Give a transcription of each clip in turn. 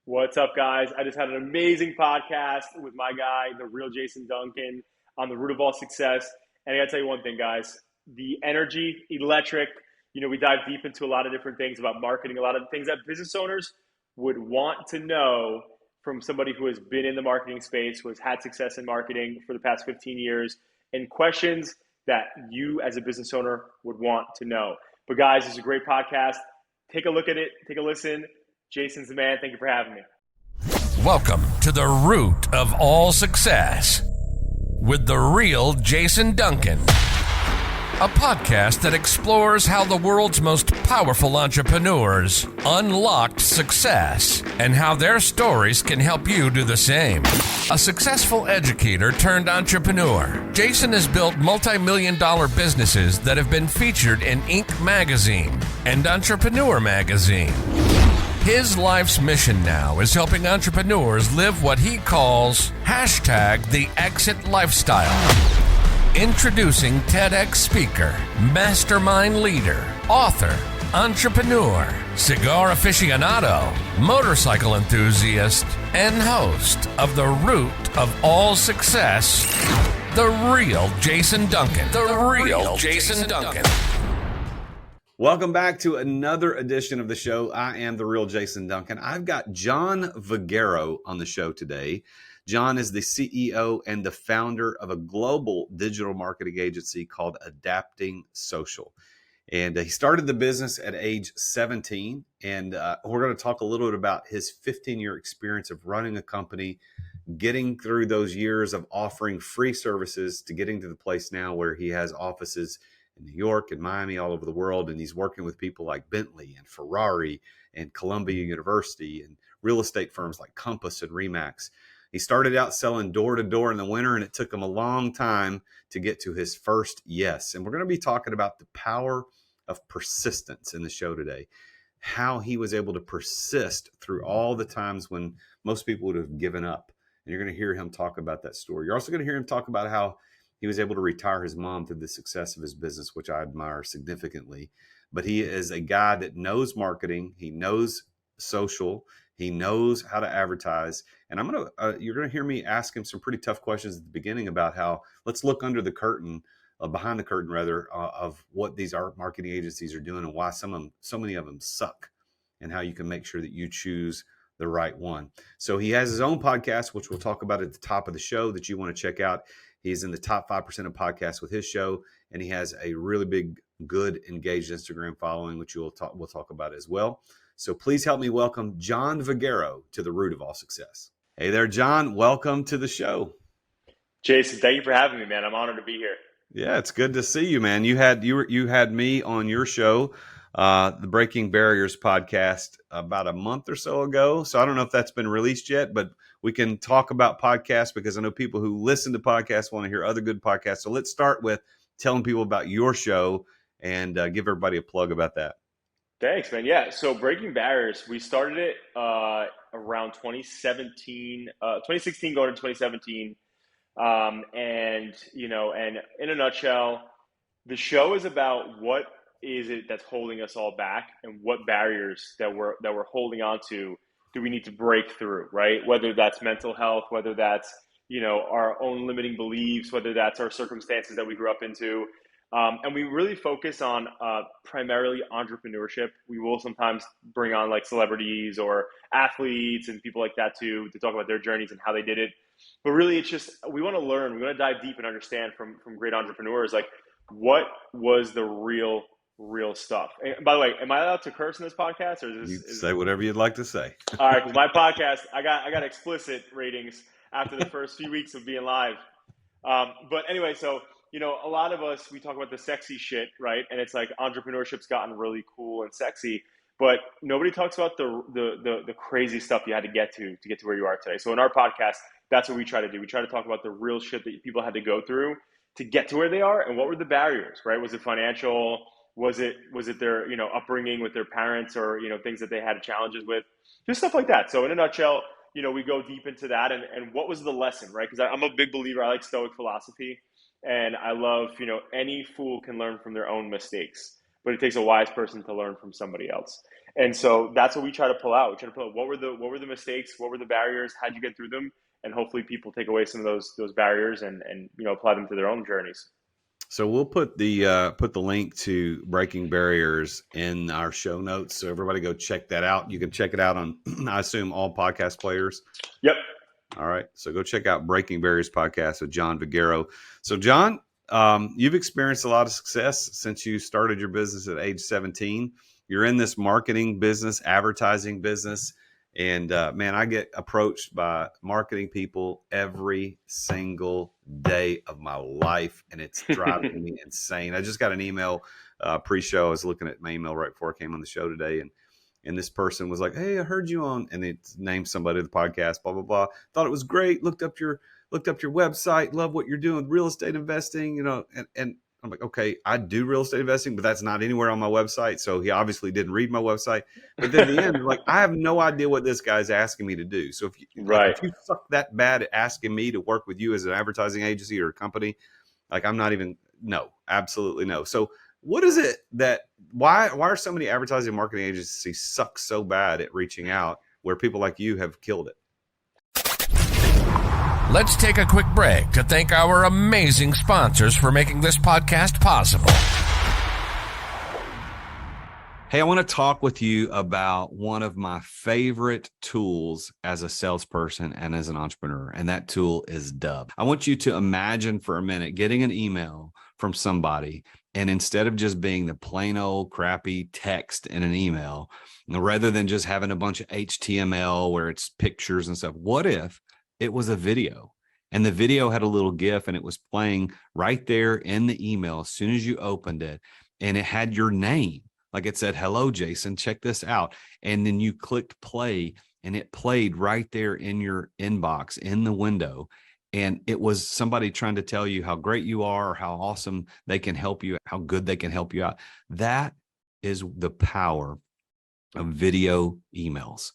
What's up, guys? I just had an amazing podcast with my guy, the real Jason Duncan, on the root of all success. And I gotta tell you one thing, guys, the energy, electric, we dive deep into a lot of different things about marketing, a lot of things that business owners would want to know from somebody who has been in the marketing space, who has had success in marketing for the past 15 years, and questions that you as a business owner would want to know. But guys, it's a great podcast. Take a look at it, take a listen. Jason's the man. Thank you for having me. Welcome to the root of all success with the real Jason Duncan, a podcast that explores how the world's most powerful entrepreneurs unlocked success and how their stories can help you do the same. A successful educator turned entrepreneur, Jason has built multi-million-dollar businesses that have been featured in Inc. magazine and Entrepreneur magazine. His life's mission now is helping entrepreneurs live what he calls #the exit lifestyle. Introducing TEDx speaker, mastermind leader, author, entrepreneur, cigar aficionado, motorcycle enthusiast, and host of The Root of All Success, the real Jason Duncan. The real Jason Duncan. Welcome back to another edition of the show. I am the real Jason Duncan. I've got John Vagueiro on the show today. John is the CEO and the founder of a global digital marketing agency called Adapting Social. And he started the business at age 17. And we're going to talk a little bit about his 15-year experience of running a company, getting through those years of offering free services to getting to the place now where he has offices in New York and Miami, all over the world. And he's working with people like Bentley and Ferrari and Columbia University and real estate firms like Compass and Remax. He started out selling door to door in the winter, and it took him a long time to get to his first yes. And we're going to be talking about the power of persistence in the show today, how he was able to persist through all the times when most people would have given up. And you're going to hear him talk about that story. You're also going to hear him talk about how he was able to retire his mom through the success of his business, which I admire significantly. But he is a guy that knows marketing. He knows social. He knows how to advertise. And you're going to hear me ask him some pretty tough questions at the beginning about how, let's look under the curtain, behind the curtain rather, of what these art marketing agencies are doing and why so many of them suck, and how you can make sure that you choose the right one. So he has his own podcast, which we'll talk about at the top of the show, that you want to check out. He's in the top 5% of podcasts with his show, and he has a really big, good, engaged Instagram following, which we'll talk about as well. So please help me welcome John Vagueiro to the root of all success. Hey there, John. Welcome to the show. Jason, thank you for having me, man. I'm honored to be here. Yeah, it's good to see you, man. You had me on your show, the Breaking Barriers podcast, about a month or so ago. So I don't know if that's been released yet, but we can talk about podcasts because I know people who listen to podcasts want to hear other good podcasts. So let's start with telling people about your show and give everybody a plug about that. Thanks, man. Yeah. So Breaking Barriers, we started it around 2016 going into 2017. And in a nutshell, the show is about what is it that's holding us all back and what barriers that we're holding on to do we need to break through, right? Whether that's mental health, whether that's, our own limiting beliefs, whether that's our circumstances that we grew up into. And we really focus on primarily entrepreneurship. We will sometimes bring on like celebrities or athletes and people like that too, to talk about their journeys and how they did it. But really, it's just, we want to learn, we want to dive deep and understand from great entrepreneurs, like what was the real stuff. And by the way, am I allowed to curse in this podcast, or is this? Say whatever you'd like to say. All right, because my podcast, I got explicit ratings after the first few weeks of being live. But anyway, so a lot of us, we talk about the sexy shit, right? And it's like entrepreneurship's gotten really cool and sexy, but nobody talks about the crazy stuff you had to get to where you are today. So in our podcast, that's what we try to do. We try to talk about the real shit that people had to go through to get to where they are, and what were the barriers, right? Was it financial? Was it their upbringing with their parents, or things that they had challenges with, just stuff like that. So in a nutshell, we go deep into that, and what was the lesson, right? Because I'm a big believer. I like Stoic philosophy, and I love any fool can learn from their own mistakes, but it takes a wise person to learn from somebody else. And so that's what we try to pull out. We try to pull out what were the mistakes, what were the barriers, how'd you get through them, and hopefully people take away some of those barriers and apply them to their own journeys. So we'll put the link to Breaking Barriers in our show notes. So everybody go check that out. You can check it out on, I assume, all podcast players. Yep. All right. So go check out Breaking Barriers podcast with John Vagueiro. So John, you've experienced a lot of success since you started your business at age 17. You're in this marketing business, advertising business. And man, I get approached by marketing people every single day of my life, and it's driving me insane. I just got an email pre-show. I was looking at my email right before I came on the show today, and this person was like, "Hey, I heard you on," and it named somebody of the podcast, blah blah blah. Thought it was great. Looked up your website. Love what you're doing with real estate investing. And I'm like, okay, I do real estate investing, but that's not anywhere on my website. So he obviously didn't read my website. But then at the end, like, I have no idea what this guy's asking me to do. So if you suck that bad at asking me to work with you as an advertising agency or a company, like, I'm not even, no, absolutely no. So what is it why are so many advertising marketing agencies suck so bad at reaching out where people like you have killed it? Let's take a quick break to thank our amazing sponsors for making this podcast possible. Hey, I want to talk with you about one of my favorite tools as a salesperson and as an entrepreneur, and that tool is Dub. I want you to imagine for a minute getting an email from somebody, and instead of just being the plain old crappy text in an email, rather than just having a bunch of HTML where it's pictures and stuff, what if it was a video, and the video had a little GIF and it was playing right there in the email as soon as you opened it, and it had your name. Like, it said, "Hello, Jason, check this out." And then you clicked play and it played right there in your inbox in the window. And it was somebody trying to tell you how great you are, or how awesome they can help you, how good they can help you out. That is the power of video emails.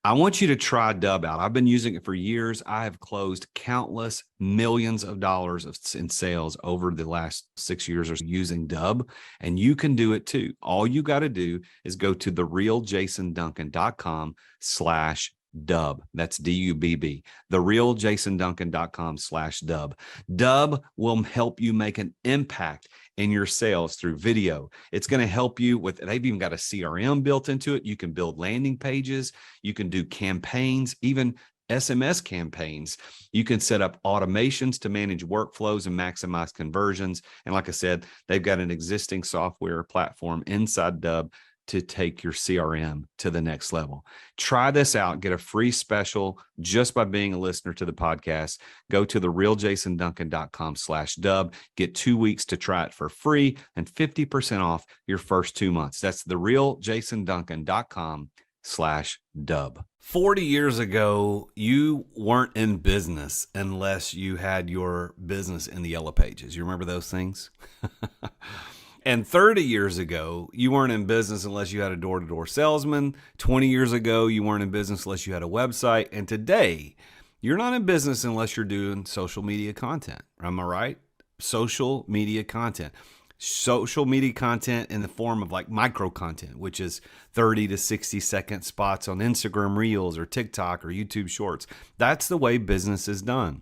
I want you to try Dub out. I've been using it for years. I have closed countless millions of dollars in sales over the last 6 years or so using Dub, and you can do it too. All you got to do is go to therealjasonduncan.com/Dub. That's DUBB. Therealjasonduncan.com/Dub. Dub will help you make an impact in your sales through video. It's going to help you with, they've even got a CRM built into it. You can build landing pages. You can do campaigns, even SMS campaigns. You can set up automations to manage workflows and maximize conversions. And like I said, they've got an existing software platform inside Dub to take your CRM to the next level. Try this out. Get a free special just by being a listener to the podcast. Go to therealjasonduncan.com/Dub. Get 2 weeks to try it for free and 50% off your first 2 months. That's therealjasonduncan.com/Dub. 40 years ago, you weren't in business unless you had your business in the yellow pages. You remember those things? And 30 years ago, you weren't in business unless you had a door-to-door salesman. 20 years ago, you weren't in business unless you had a website. And today, you're not in business unless you're doing social media content. Am I right? Social media content. Social media content in the form of like micro content, which is 30 to 60 second spots on Instagram Reels or TikTok or YouTube Shorts. That's the way business is done.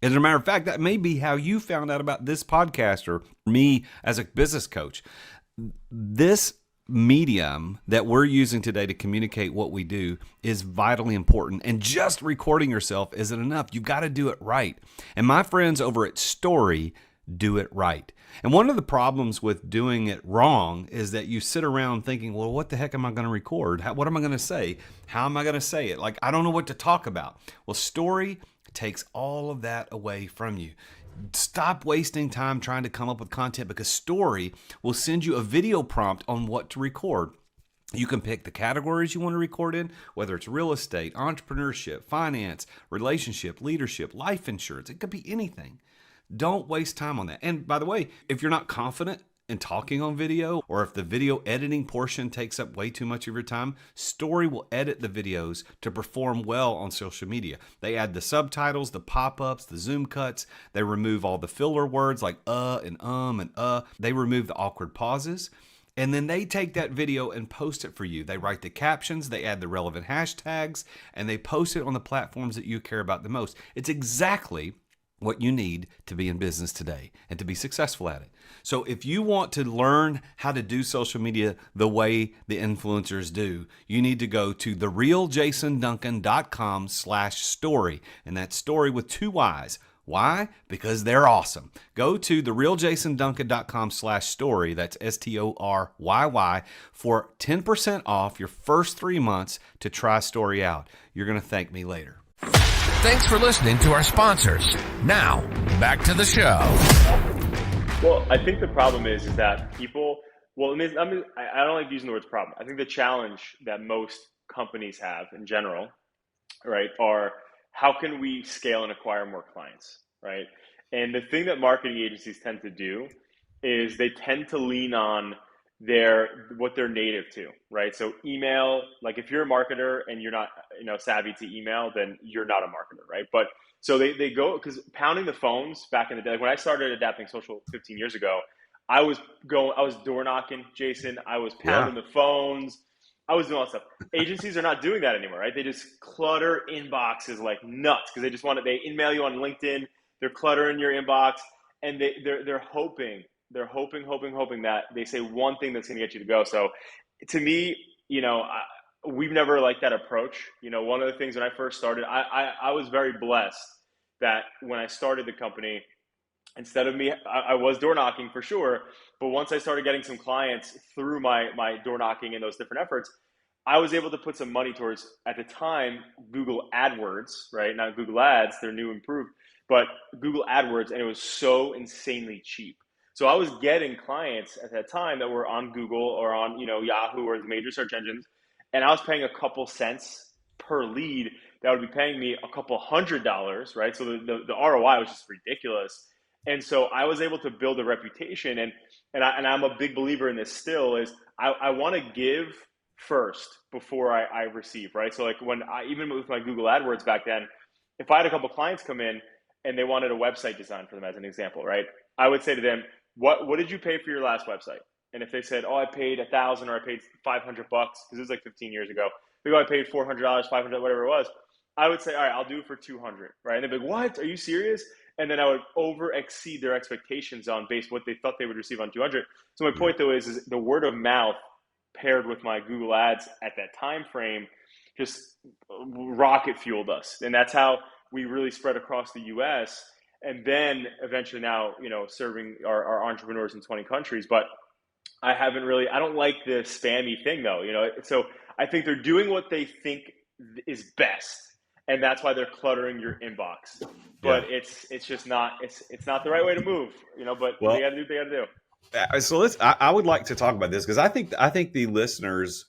As a matter of fact, that may be how you found out about this podcast or me as a business coach. This medium that we're using today to communicate what we do is vitally important. And just recording yourself isn't enough. You got to do it right. And my friends over at Story do it right. And one of the problems with doing it wrong is that you sit around thinking, well, what the heck am I going to record? What am I going to say? How am I going to say it? Like, I don't know what to talk about. Well, Story takes all of that away from you. Stop wasting time trying to come up with content, because Story will send you a video prompt on what to record. You can pick the categories you want to record in, whether it's real estate, entrepreneurship, finance, relationship, leadership, life insurance. It could be anything. Don't waste time on that. And by the way, if you're not confident in talking on video, or if the video editing portion takes up way too much of your time, Story will edit the videos to perform well on social media. They add the subtitles, the pop-ups, the zoom cuts. They remove all the filler words like and. They remove the awkward pauses. And then they take that video and post it for you. They write the captions, they add the relevant hashtags, and they post it on the platforms that you care about the most. It's exactly what you need to be in business today and to be successful at it. So if you want to learn how to do social media the way the influencers do, you need to go to therealjasonduncan.com/story. And that's story with 2 Y's. Why? Because they're awesome. Go to therealjasonduncan.com/story. That's STORYY for 10% off your first 3 months to try Story out. You're going to thank me later. Thanks for listening to our sponsors. Now, back to the show. Well, I think the problem is that people, well, I don't like using the words problem. I think the challenge that most companies have in general, right, are how can we scale and acquire more clients, right? And the thing that marketing agencies tend to do is they tend to lean on what they're native to, right? So email, like if you're a marketer and you're not, savvy to email, then you're not a marketer, right? But so they go, because pounding the phones back in the day, like when I started adapting social 15 years ago, I was door knocking, Jason. I was pounding the phones. I was doing all that stuff. Agencies are not doing that anymore, right? They just clutter inboxes like nuts because they email you on LinkedIn. They're cluttering your inbox, and they're hoping that they say one thing that's going to get you to go. So to me, we've never liked that approach. One of the things when I first started, I was very blessed that when I started the company, instead of me, I was door knocking for sure. But once I started getting some clients through my door knocking and those different efforts, I was able to put some money towards, at the time, Google AdWords, right? Not Google Ads, they're new improved, but Google AdWords, and it was so insanely cheap. So I was getting clients at that time that were on Google or on Yahoo or the major search engines, and I was paying a couple cents per lead. That would be paying me a couple $100, right? So the ROI was just ridiculous. And so I was able to build a reputation, and I'm a big believer in this still, is I want to give first before I receive, right? So like even with my Google AdWords back then, if I had a couple clients come in and they wanted a website design for them as an example, right? I would say to them, what did you pay for your last website? And if they said, oh, I paid $1,000 or I paid $500, because it was like 15 years ago, they go, I paid $400, $500, whatever it was, I would say, all right, I'll do it for $200, right? And they'd be like, what? Are you serious? And then I would over exceed their expectations on base what they thought they would receive on 200. So my point though is the word of mouth paired with my Google ads at that time frame just rocket fueled us. And that's how we really spread across the US. And then eventually now, serving our entrepreneurs in 20 countries. But I don't like the spammy thing though, so I think they're doing what they think is best. And that's why they're cluttering your inbox. But it's just not, it's not the right way to move, but they got to do what they got to do. So I would like to talk about this because I think the listeners,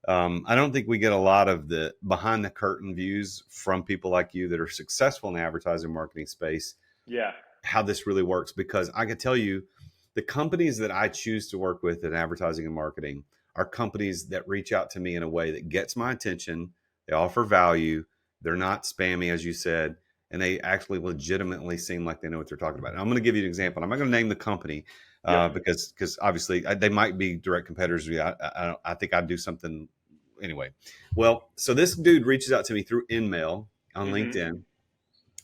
I don't think we get a lot of the behind the curtain views from people like you that are successful in the advertising marketing space. Yeah. How this really works, because I can tell you the companies that I choose to work with in advertising and marketing are companies that reach out to me in a way that gets my attention. They offer value. They're not spammy, as you said, and they actually legitimately seem like they know what they're talking about. And I'm going to give you an example. I'm not going to name the company because obviously they might be direct competitors. I think I'd do something anyway. Well, so this dude reaches out to me through InMail on LinkedIn.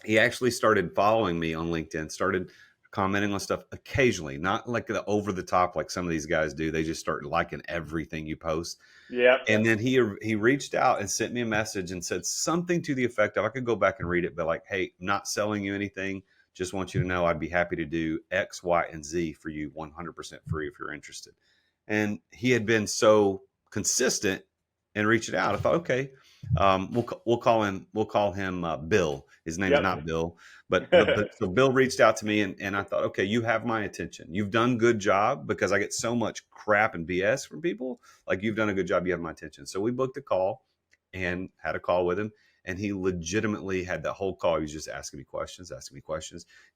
He actually started following me on LinkedIn, started commenting on stuff occasionally, not like the over the top like some of these guys do. They just start liking everything you post. Yeah. And then he reached out and sent me a message and said something to the effect of, I could go back and read it, but like, hey, not selling you anything. Just want you to know I'd be happy to do X, Y, and Z for you 100% free if you're interested. And he had been so consistent and reaching out. I thought, okay, we'll call him Bill. His name is not Bill, but so Bill reached out to me and I thought, okay, you have my attention. You've done a good job, because I get so much crap and BS from people. Like, you've done a good job. You have my attention. So we booked a call and had a call with him. And he legitimately had that whole call. He was just asking me questions,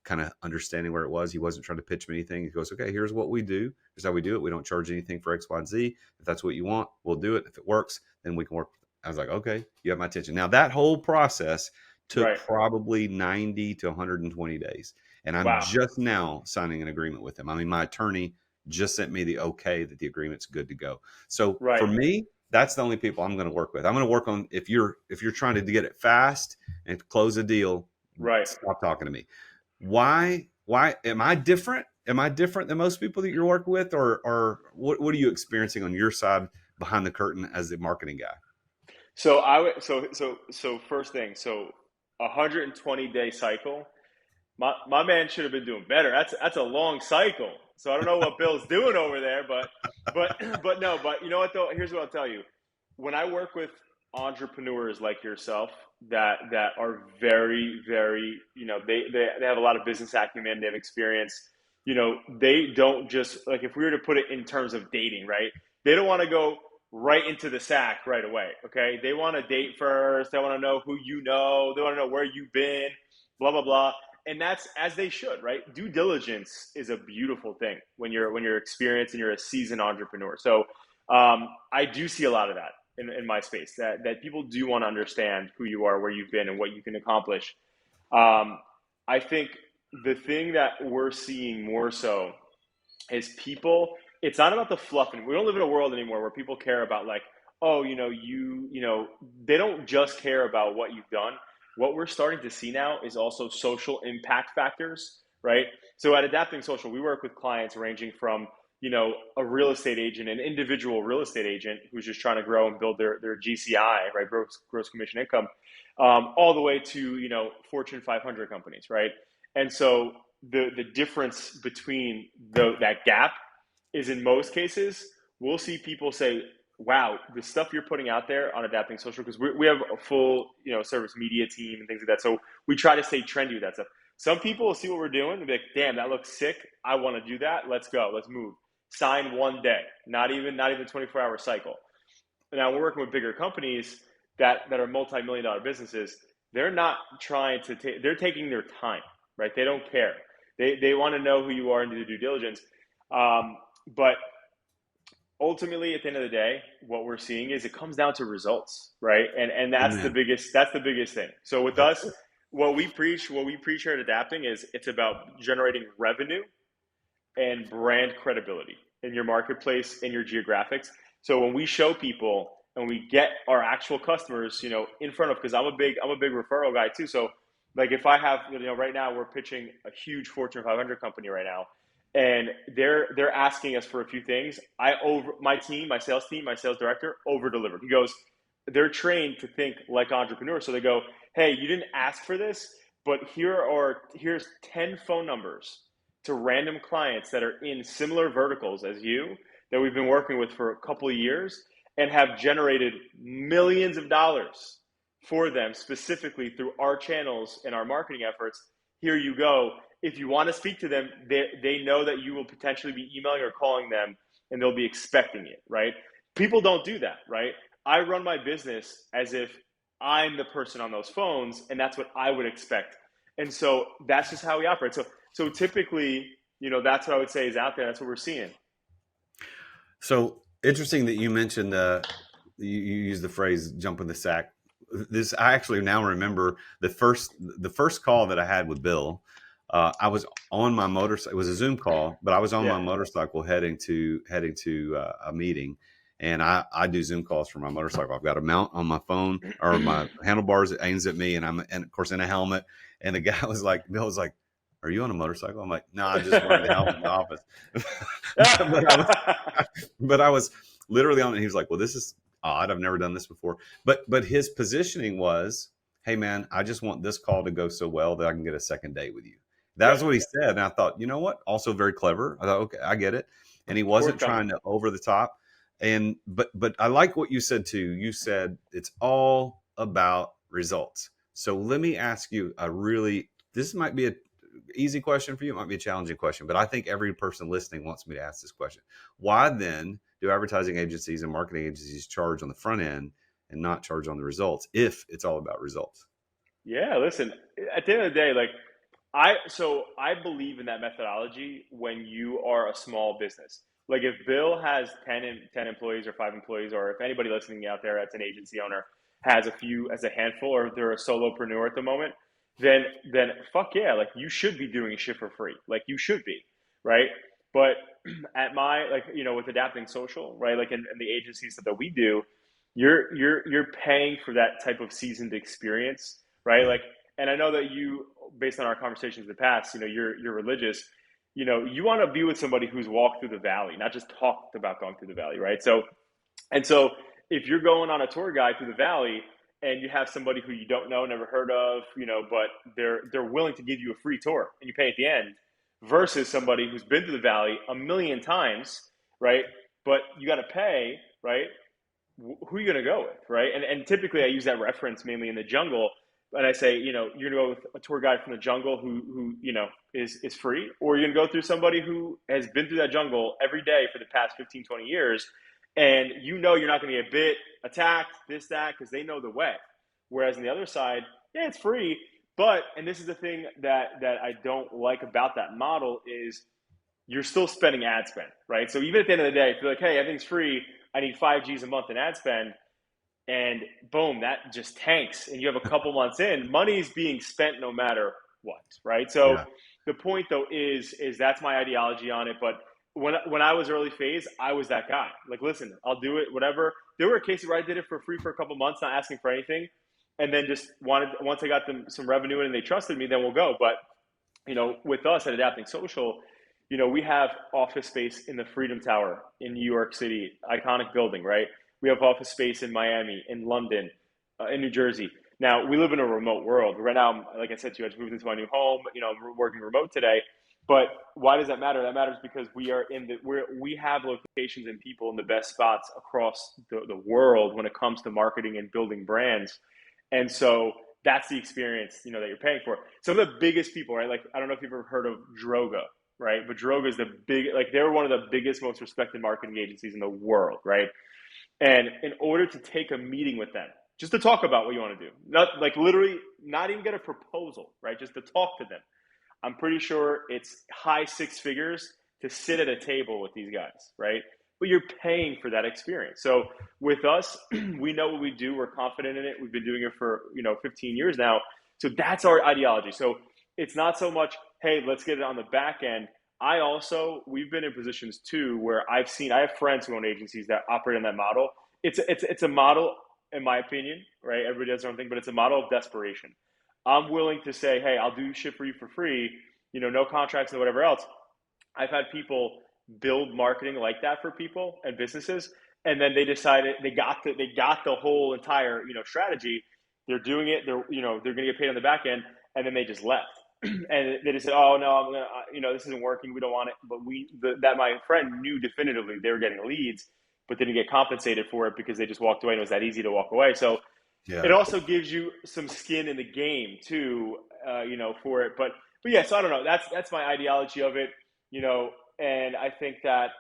kind of understanding where it was. He wasn't trying to pitch me anything. He goes, okay, here's what we do. Here's how we do it. We don't charge anything for X, Y, and Z. If that's what you want, we'll do it. If it works, then we can work. I was like, okay, you have my attention. Now, that whole process took probably 90 to 120 days. And I'm just now signing an agreement with him. I mean, my attorney just sent me the okay that the agreement's good to go. So for Right. me, that's the only people I'm going to work with. I'm going to work on, if you're trying to get it fast and close a deal, Right. stop talking to me. Why am I different? Am I different than most people that you're working with, or what are you experiencing on your side behind the curtain as the marketing guy? So I would so first thing, so 120-day cycle. My man should have been doing better. That's a long cycle. So I don't know what Bill's doing over there, but but no, but you know what though? Here's what I'll tell you. When I work with entrepreneurs like yourself that are very, very, they have a lot of business acumen, they have experience, they don't just like, if we were to put it in terms of dating, right? They don't want to go right into the sack right away. Okay. They want to date first. They want to know who you know. They want to know where you've been, blah, blah, blah. And that's as they should, right? Due diligence is a beautiful thing when you're experienced and you're a seasoned entrepreneur. So I do see a lot of that in my space, that people do want to understand who you are, where you've been, and what you can accomplish. I think the thing that we're seeing more so is people. It's not about the fluff, and we don't live in a world anymore where people care about like, oh, they don't just care about what you've done. What we're starting to see now is also social impact factors, right? So at Adapting Social, we work with clients ranging from a real estate agent, an individual real estate agent who's just trying to grow and build their GCI, right, gross commission income, all the way to Fortune 500 companies, right? And so the difference between that gap is, in most cases, we'll see people say, wow, the stuff you're putting out there on Adapting Social, because we have a full service media team and things like that. So we try to stay trendy with that stuff. Some people will see what we're doing and be like, damn, that looks sick. I want to do that. Let's go. Let's move. Sign one day, not even 24-hour cycle. Now we're working with bigger companies that are multi-million-dollar businesses. They're not trying to they're taking their time, right? They don't care. They want to know who you are and do the due diligence. But ultimately, at the end of the day, what we're seeing is it comes down to results, right? And that's the Amen. biggest thing. So with That's us, it. what we preach here at Adapting is it's about generating revenue and brand credibility in your marketplace, in your geographics. So when we show people and we get our actual customers, in front of, because I'm a big referral guy too. So like if I have, right now we're pitching a huge Fortune 500 company right now, and they're asking us for a few things. My sales team, my sales director over delivered. He goes, they're trained to think like entrepreneurs. So they go, hey, you didn't ask for this, but here's 10 phone numbers to random clients that are in similar verticals as you that we've been working with for a couple of years and have generated millions of dollars for them specifically through our channels and our marketing efforts. Here you go. If you want to speak to them, they know that you will potentially be emailing or calling them and they'll be expecting it, right? People don't do that, right? I run my business as if I'm the person on those phones, and that's what I would expect. And so that's just how we operate. So typically, that's what I would say is out there. That's what we're seeing. So interesting that you mentioned you use the phrase "jump in the sack." This I actually now remember the first call that I had with Bill. I was on my motorcycle. It was a Zoom call, but I was on my Yeah. motorcycle heading to a meeting, and I do Zoom calls from my motorcycle. I've got a mount on my phone or my handlebars that aims at me, and and of course in a helmet. And the guy was like, Bill was like, "Are you on a motorcycle?" I'm like, "No, I just wearing the helmet in the office." but I was literally on it. He was like, "Well, this is odd. I've never done this before." But his positioning was, "Hey, man, I just want this call to go so well that I can get a second date with you." That Yep. was what he said, and I thought, you know what? Also very clever. I thought, okay, I get it. And he wasn't Forthcoming. trying to over the top. And but I like what you said too. You said it's all about results. So let me ask you this might be a easy question for you. It might be a challenging question, but I think every person listening wants me to ask this question. Why then do advertising agencies and marketing agencies charge on the front end and not charge on the results if it's all about results? Yeah, listen, at the end of the day, like I believe in that methodology when you are a small business. Like if Bill has 10 employees or 5 employees, or if anybody listening out there that's an agency owner has as a handful, or if they're a solopreneur at the moment, then fuck yeah, like you should be doing shit for free. Like you should be, right? But at my, like, with adapting social, right? Like in the agencies that we do, you're paying for that type of seasoned experience, right? Yeah. Like, and I know that you, based on our conversations in the past, you're religious. You want to be with somebody who's walked through the valley, not just talked about going through the valley, right? So if you're going on a tour guide through the valley and you have somebody who you don't know, never heard of, but they're willing to give you a free tour and you pay at the end, versus somebody who's been through the valley a million times, right? But you got to pay, right? Who are you going to go with, right? And typically I use that reference mainly in the jungle, and I say, you're going to go with a tour guide from the jungle who is free, or you're going to go through somebody who has been through that jungle every day for the past 15, 20 years, and you're not going to get bit, attacked, this, that, because they know the way. Whereas on the other side, yeah, it's free, but, and this is the thing that I don't like about that model, is you're still spending ad spend, right? So even at the end of the day, if you're like, hey, everything's free, I need 5 G's a month in ad spend, and boom, that just tanks. And you have a couple months in, money's being spent no matter what, right? So Yeah. the point though is that's my ideology on it. But when I was early phase, I was that guy. Like, listen, I'll do it, whatever. There were cases where I did it for free for a couple months, not asking for anything, and then just wanted, once I got them some revenue in and they trusted me, then we'll go. But with us at Adapting Social, we have office space in the Freedom Tower in New York City, iconic building, right? We have office space in Miami, in London, in New Jersey. Now, we live in a remote world. Right now, like I said to you, I just moved into my new home. I'm working remote today. But why does that matter? That matters because we have locations and people in the best spots across the world when it comes to marketing and building brands. And so that's the experience, that you're paying for. Some of the biggest people, right? Like, I don't know if you've ever heard of Droga, right? But Droga is they're one of the biggest, most respected marketing agencies in the world, right? And in order to take a meeting with them, just to talk about what you want to do, not like literally not even get a proposal, right? Just to talk to them. I'm pretty sure it's high six figures to sit at a table with these guys, right? But you're paying for that experience. So with us, we know what we do. We're confident in it. We've been doing it for 15 years now. So that's our ideology. So it's not so much, hey, let's get it on the back end. We've been in positions too where I have friends who own agencies that operate on that model. It's a model, in my opinion, right? Everybody does their own thing, but it's a model of desperation. I'm willing to say, hey, I'll do shit for you for free, no contracts and whatever else. I've had people build marketing like that for people and businesses, and then they decided they got the whole entire strategy. They're doing it. They're going to get paid on the back end, and then they just left. And they just said, "Oh no, I'm gonna, this isn't working. We don't want it." But that my friend knew definitively they were getting leads, but didn't get compensated for it because they just walked away. And it was that easy to walk away. So Yeah. it also gives you some skin in the game too, for it. But yeah, so I don't know. That's my ideology of it, and I think that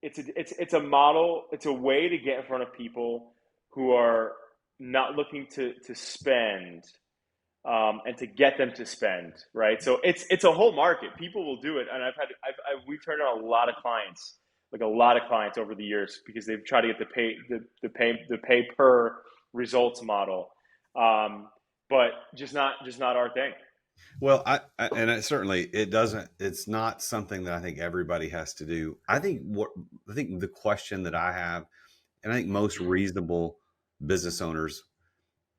it's a model. It's a way to get in front of people who are not looking to spend. And to get them to spend, right? So it's a whole market. People will do it, and we've turned on a lot of clients over the years because they've tried to get the pay per results model, but just not our thing. Well, it's not something that I think everybody has to do. I think the question that I have, and I think most reasonable business owners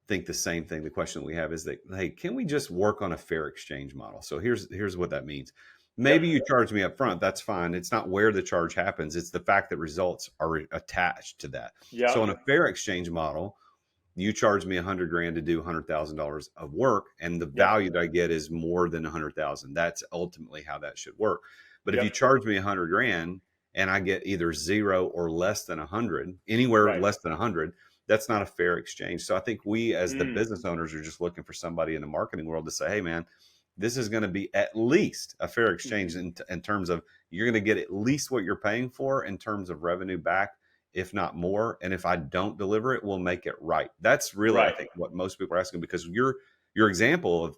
think the same thing. The question we have is that, hey, can we just work on a fair exchange model? So here's what that means. Maybe you charge me up front. That's fine. It's not where the charge happens. It's the fact that results are attached to that. Yeah. So on a fair exchange model, you charge me $100,000 to do $100,000 of work, and the value that I get is more than $100,000. That's ultimately how that should work. But if you charge me $100,000 and I get either 0 or less than 100, anywhere less than 100, that's not a fair exchange. So I think we, as the business owners, are just looking for somebody in the marketing world to say, hey, man, this is going to be at least a fair exchange in terms of you're going to get at least what you're paying for in terms of revenue back, if not more. And if I don't deliver it, we'll make it right. That's really, I think, what most people are asking, because your example of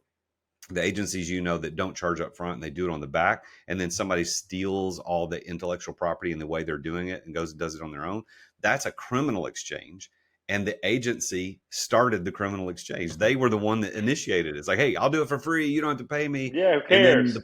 the agencies, that don't charge up front and they do it on the back, and then somebody steals all the intellectual property and the way they're doing it and goes and does it on their own. That's a criminal exchange. And the agency started the criminal exchange. They were the one that initiated it. It's like, hey, I'll do it for free. You don't have to pay me. Yeah, who cares?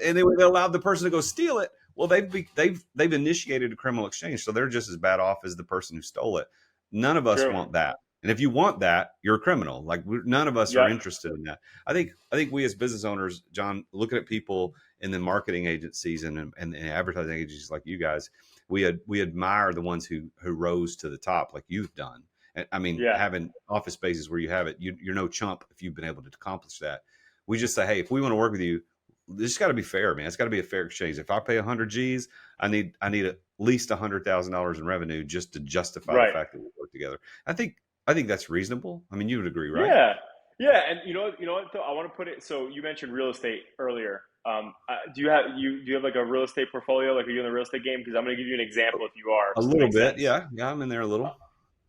And they allowed the person to go steal it Well, they've initiated a criminal exchange, so they're just as bad off as the person who stole it. None of us True. want that. And if you want that, you're a criminal. Like none of us are Yep. interested in that. I think we as business owners, John, looking at people in the marketing agencies and advertising agencies like you guys, we admire the ones who rose to the top like you've done. And I mean, Yeah. having office spaces where you have it, you're no chump if you've been able to accomplish that. We just say, hey, if we want to work with you, this got to be fair, man. It's got to be a fair exchange. If I pay 100 G's, I need at least $100,000 in revenue just to justify the Right. fact that we work together. I think that's reasonable. I mean, you would agree, right? Yeah. Yeah. And you know what though? I want to put it, so you mentioned real estate earlier. Do you have like a real estate portfolio? Like, are you in the real estate game? Because I'm going to give you an example if you are, A so it little makes bit, sense. yeah, yeah. I'm in there a little.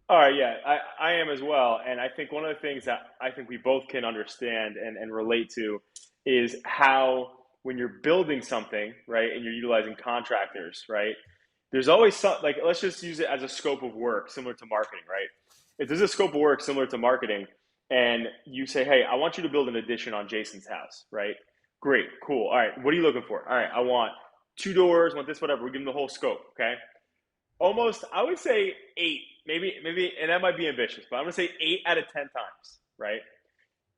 All right, yeah, I am as well. And I think one of the things that I think we both can understand and relate to is how when you're building something, right, and you're utilizing contractors, right, there's always some, like, let's just use it as a scope of work similar to marketing, right? If there's a scope of work similar to marketing and you say, hey, I want you to build an addition on Jason's house, right? Great, cool. All right, what are you looking for? All right, I want two doors, I want this, whatever. We give them the whole scope, okay? Almost, I would say eight, maybe, and that might be ambitious, but I'm gonna say 8 out of 10 times, right?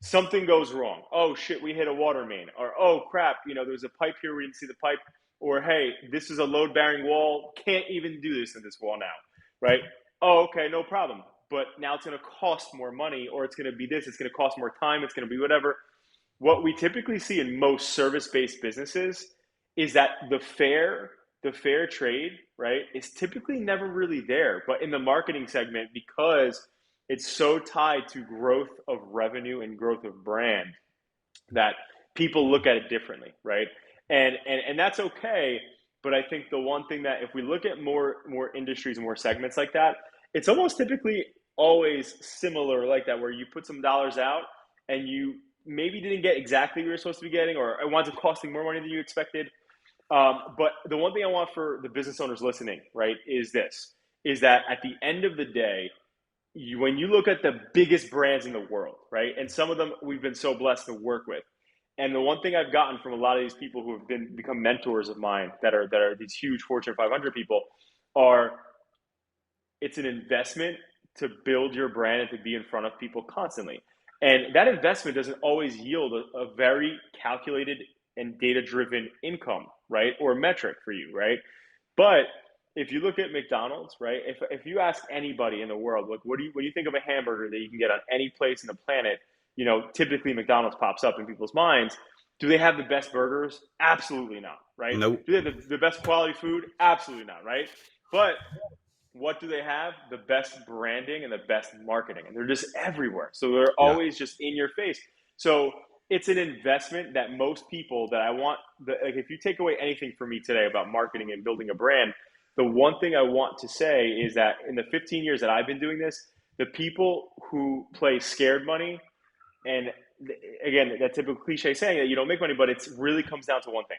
Something goes wrong. Oh shit, we hit a water main, or oh crap, there's a pipe here, we didn't see the pipe, or hey, this is a load bearing wall, can't even do this in this wall now, right? Oh, okay, no problem. But now it's gonna cost more money, or it's gonna be this, it's gonna cost more time, it's gonna be whatever. What we typically see in most service-based businesses is that the fair trade, right, is typically never really there. But in the marketing segment, because it's so tied to growth of revenue and growth of brand, that people look at it differently, right? And that's okay. But I think the one thing that if we look at more industries and more segments like that, it's almost typically always similar like that, where you put some dollars out and you maybe didn't get exactly what you're supposed to be getting, or it winds up costing more money than you expected. But the one thing I want for the business owners listening, right, is this: is that at the end of the day, when you look at the biggest brands in the world, right, and some of them we've been so blessed to work with, and the one thing I've gotten from a lot of these people who have become mentors of mine that are these huge Fortune 500 people are, it's an investment to build your brand and to be in front of people constantly. And that investment doesn't always yield a very calculated and data driven income, right? Or metric for you, right? But if you look at McDonald's, right? If you ask anybody in the world, like, what do you think of a hamburger that you can get on any place in the planet? Typically McDonald's pops up in people's minds. Do they have the best burgers? Absolutely not, right? Nope. Do they have the best quality food? Absolutely not, right? But what do they have? The best branding and the best marketing, and they're just everywhere. So they're Yeah. always just in your face. So it's an investment that most people that I want. Like, if you take away anything from me today about marketing and building a brand, the one thing I want to say is that in the 15 years that I've been doing this, the people who play scared money, and again, that typical cliche saying that you don't make money, but it really comes down to one thing: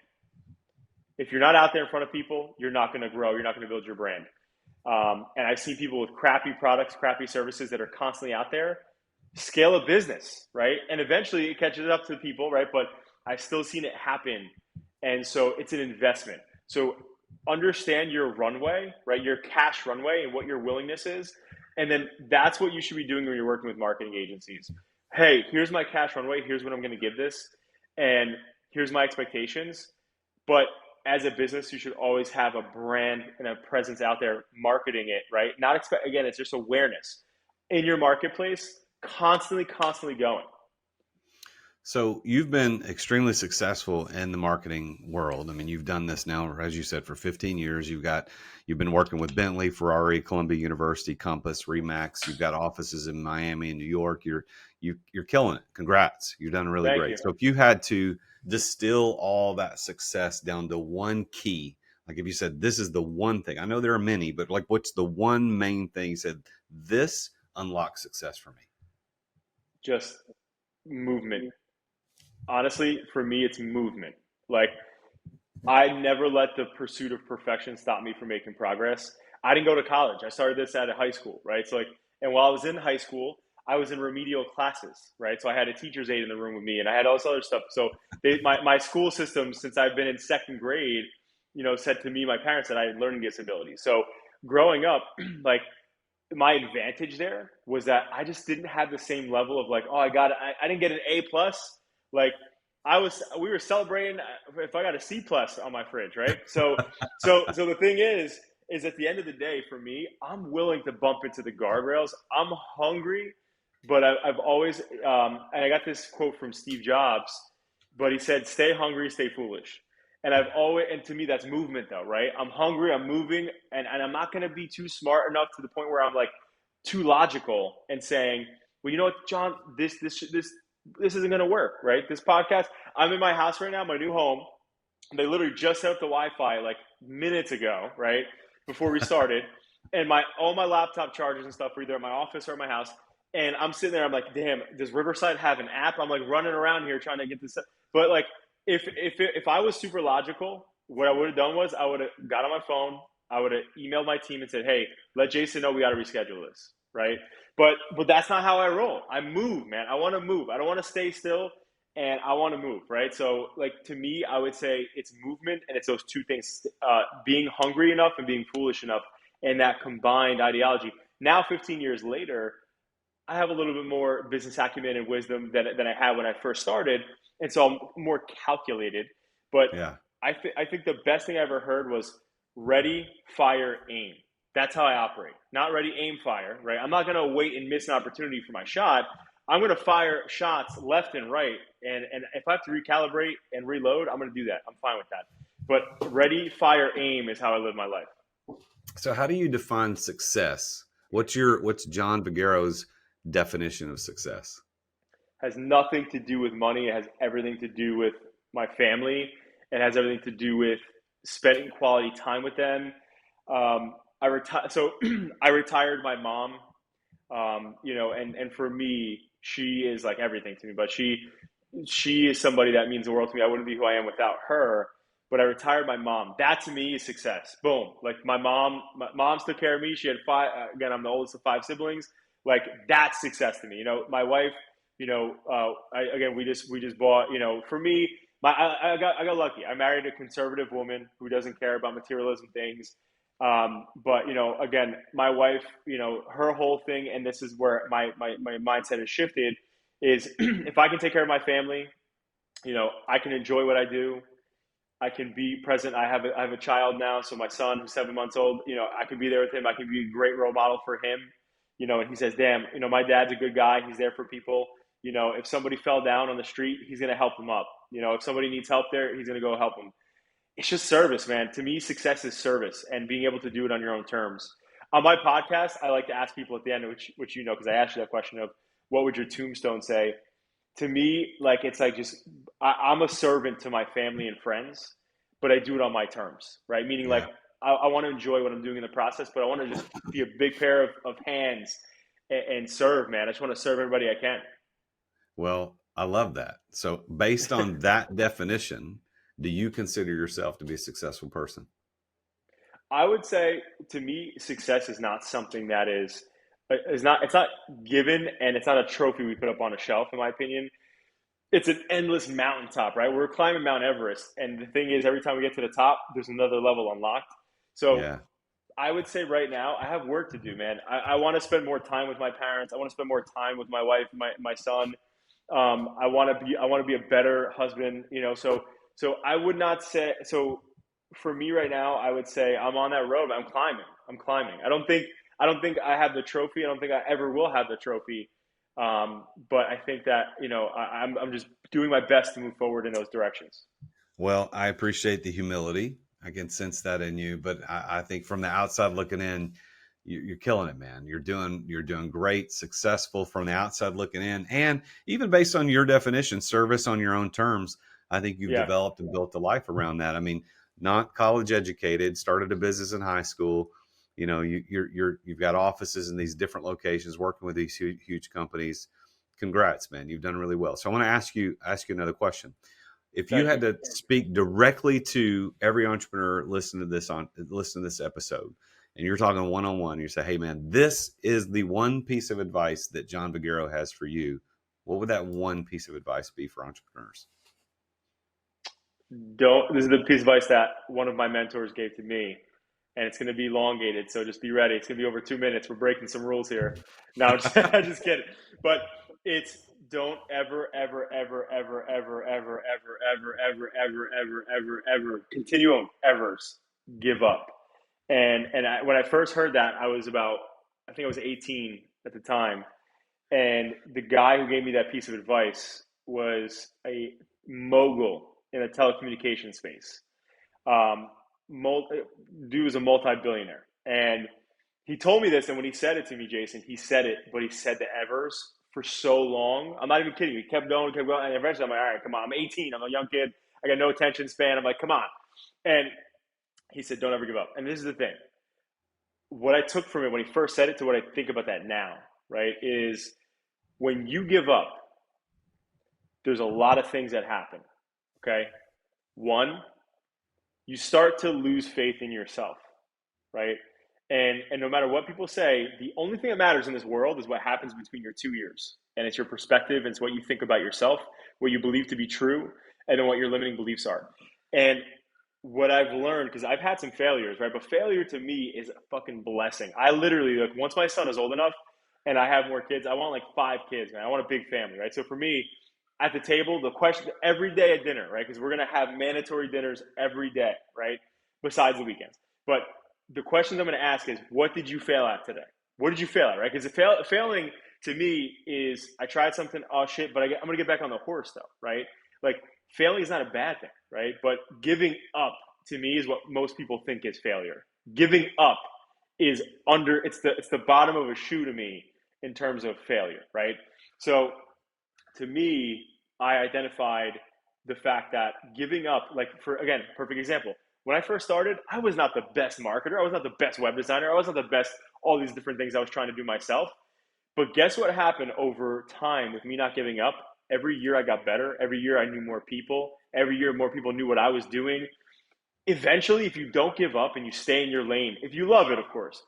if you're not out there in front of people, you're not going to grow. You're not going to build your brand. And I've seen people with crappy products, crappy services that are constantly out there scale a business, right? And eventually it catches up to people, right? But I've still seen it happen. And so it's an investment. So understand your runway, right? Your cash runway and what your willingness is. And then that's what you should be doing when you're working with marketing agencies. Hey, here's my cash runway. Here's what I'm going to give this. And here's my expectations. But as a business, you should always have a brand and a presence out there marketing it, right? Not expect, again, it's just awareness in your marketplace, constantly going. So you've been extremely successful in the marketing world. I mean, you've done this now, as you said, for 15 years. You've been working with Bentley, Ferrari, Columbia University, Compass, Remax. You've got offices in Miami and New York. You're killing it. Congrats. You've done really Thank great. you. So if you had to distill all that success down to one key, like if you said, this is the one thing, I know there are many, but like, what's the one main thing you said, this unlocks success for me? Just movement. Honestly, for me, it's movement. Like, I never let the pursuit of perfection stop me from making progress. I didn't go to college. I started this out of high school, right? So, like, and while I was in high school, I was in remedial classes, right? So I had a teacher's aide in the room with me, and I had all this other stuff. So my school system, since I've been in second grade, said to me, my parents, that I had learning disabilities. So growing up, like, my advantage there was that I just didn't have the same level of like, oh, I didn't get an A plus. Like, we were celebrating if I got a C plus on my fridge, right? So the thing is at the end of the day, for me, I'm willing to bump into the guardrails. I'm hungry, but I've always, and I got this quote from Steve Jobs, but he said, "Stay hungry, stay foolish." And I've always, and to me, that's movement, though, right? I'm hungry, I'm moving, and I'm not going to be too smart enough to the point where I'm like too logical and saying, well, you know what, John, this isn't going to work, right? This podcast, I'm in my house right now, my new home. They literally just set up the Wi-Fi like minutes ago, right before we started, and all my laptop chargers and stuff are either at my office or at my house. And I'm sitting there, I'm like, damn, does Riverside have an app? I'm like running around here trying to get this, but like, if I was super logical, what I would have done was I would have got on my phone, I would have emailed my team and said, "Hey, let Jason know we got to reschedule this." Right? But that's not how I roll. I move, man. I want to move. I don't want to stay still, and I want to move. Right? So, like, to me, I would say it's movement, and it's those two things: being hungry enough and being foolish enough, and that combined ideology. Now, 15 years later, I have a little bit more business acumen and wisdom than I had when I first started. And so I'm more calculated. But Yeah. I think the best thing I ever heard was ready, fire, aim. That's how I operate. Not ready, aim, fire, right? I'm not going to wait and miss an opportunity for my shot. I'm going to fire shots left and right. And if I have to recalibrate and reload, I'm going to do that. I'm fine with that. But ready, fire, aim is how I live my life. So how do you define success? What's John Vagueiro's definition of success? Has nothing to do with money. It has everything to do with my family. It has everything to do with spending quality time with them. So I retired my mom, and for me, she is like everything to me. But she is somebody that means the world to me. I wouldn't be who I am without her. But I retired my mom. That to me is success. Boom. Like my mom took care of me. She had five. Again, I'm the oldest of five siblings. Like that's success to me. My wife. We just bought. For me, I got lucky. I married a conservative woman who doesn't care about materialism things. But again, my wife, her whole thing, and this is where my mindset has shifted, is if I can take care of my family, I can enjoy what I do. I can be present. I have a child now, so my son, who's 7 months old, I can be there with him. I can be a great role model for him. And he says, "Damn, my dad's a good guy. He's there for people. If somebody fell down on the street, he's gonna help them up. If somebody needs help there, he's gonna go help them." It's just service, man. To me, success is service and being able to do it on your own terms. On my podcast, I like to ask people at the end, which because I asked you that question of what would your tombstone say? To me, like it's like I'm a servant to my family and friends, but I do it on my terms, right? Meaning Yeah. like I want to enjoy what I'm doing in the process, but I want to just be a big pair of hands and serve, man. I just want to serve everybody I can. Well, I love that. So based on that definition, do you consider yourself to be a successful person? I would say, to me, success is not something that it's not given, and it's not a trophy we put up on a shelf, in my opinion. It's an endless mountaintop, right? We're climbing Mount Everest, and the thing is, every time we get to the top, there's another level unlocked. So Yeah. I would say right now, I have work to do, man. I want to spend more time with my parents. I want to spend more time with my wife, my son. I want to be a better husband, So I would not say so. For me right now, I would say I'm on that road. I'm climbing. I don't think I have the trophy. I don't think I ever will have the trophy. But I think that I'm just doing my best to move forward in those directions. Well, I appreciate the humility. I can sense that in you, but I think from the outside looking in, you're killing it, man. You're doing great, successful from the outside looking in, and even based on your definition, service on your own terms. I think you've Yeah, developed and built a life around that. I mean, not college educated, started a business in high school. You've got offices in these different locations, working with these huge companies. Congrats, man. You've done really well. So I want to ask you another question. If you thank had you. to speak directly to every entrepreneur listen to this episode, and you're talking one-on-one, you say, "Hey man, this is the one piece of advice that John Vagueiro has for you." What would that one piece of advice be for entrepreneurs? Don't. This is the piece of advice that one of my mentors gave to me, and it's going to be elongated. So just be ready. It's going to be over 2 minutes. We're breaking some rules here. No, I'm just, I'm just kidding. But it's don't ever, ever, ever, ever, ever, ever, ever, ever, ever, ever, ever, ever, ever, continuum evers give up. And when I first heard that, I think I was 18 at the time, and the guy who gave me that piece of advice was a mogul in the telecommunications space. Um, dude was a multi-billionaire, and he told me this. And when he said it to me, Jason, he said it, but he said the evers for so long. I'm not even kidding you. He kept going, and eventually I'm like, all right, come on. I'm 18. I'm a young kid. I got no attention span. I'm like, come on. And he said, don't ever give up. And this is the thing. What I took from it when he first said it to what I think about that now, right, is when you give up, there's a lot of things that happen. Okay. One, you start to lose faith in yourself, right? And no matter what people say, the only thing that matters in this world is what happens between your 2 ears. And it's your perspective, it's what you think about yourself, what you believe to be true, and then what your limiting beliefs are. And what I've learned, because I've had some failures, right? But failure to me is a fucking blessing. I literally, like, once my son is old enough and I have more kids, I want like 5 kids, man. I want a big family, right? So for me, at the table, the question every day at dinner, right? Because we're gonna have mandatory dinners every day, right? Besides the weekends. But the questions I'm gonna ask is, what did you fail at today? What did you fail at, right? Because failing to me is I tried something, oh shit, but I'm gonna get back on the horse though, right? Like failing is not a bad thing, right? But giving up to me is what most people think is failure. Giving up is it's the bottom of a shoe to me in terms of failure, right? So to me, I identified the fact that giving up, like for again, perfect example. When I first started, I was not the best marketer. I was not the best web designer. I was not the best, all these different things I was trying to do myself. But guess what happened over time with me not giving up? Every year I got better. Every year I knew more people. Every year more people knew what I was doing. Eventually, if you don't give up and you stay in your lane, if you love it, of course,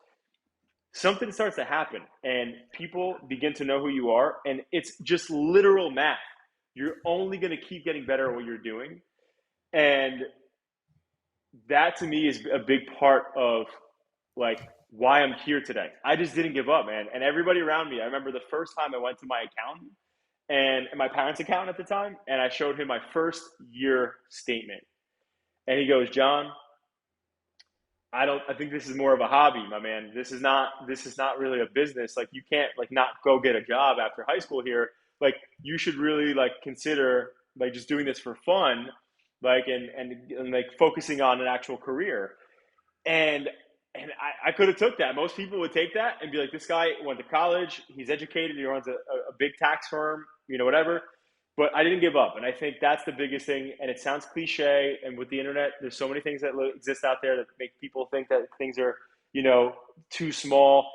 something starts to happen and people begin to know who you are. And it's just literal math. You're only going to keep getting better at what you're doing. And that to me is a big part of like why I'm here today. I just didn't give up, man. And everybody around me, I remember the first time I went to my accountant and my parents' accountant at the time, and I showed him my first year statement. And he goes, John, I think this is more of a hobby, my man. This is not really a business. Like you can't like not go get a job after high school here. Like you should really like consider like just doing this for fun, like and like focusing on an actual career. And I could have took that. Most people would take that and be like, this guy went to college, he's educated, he runs a big tax firm, whatever. But I didn't give up. And I think that's the biggest thing. And it sounds cliche. And with the internet, there's so many things that exist out there that make people think that things are, too small.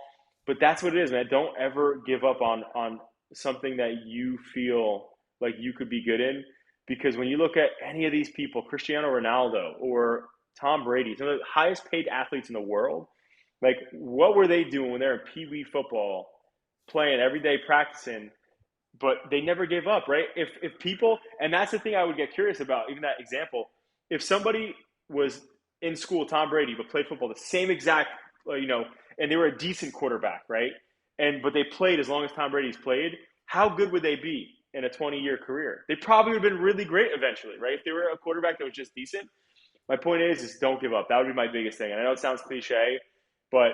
But that's what it is, man. Don't ever give up on something that you feel like you could be good in. Because when you look at any of these people, Cristiano Ronaldo or Tom Brady, some of the highest paid athletes in the world, like what were they doing when they're in Pee Wee football, playing every day, practicing? But they never gave up, right? If people, and that's the thing I would get curious about, even that example, if somebody was in school, Tom Brady, but played football the same exact, and they were a decent quarterback, right? But they played as long as Tom Brady's played, how good would they be in a 20-year career? They probably would have been really great eventually, right? If they were a quarterback that was just decent. My point is don't give up. That would be my biggest thing. And I know it sounds cliche, but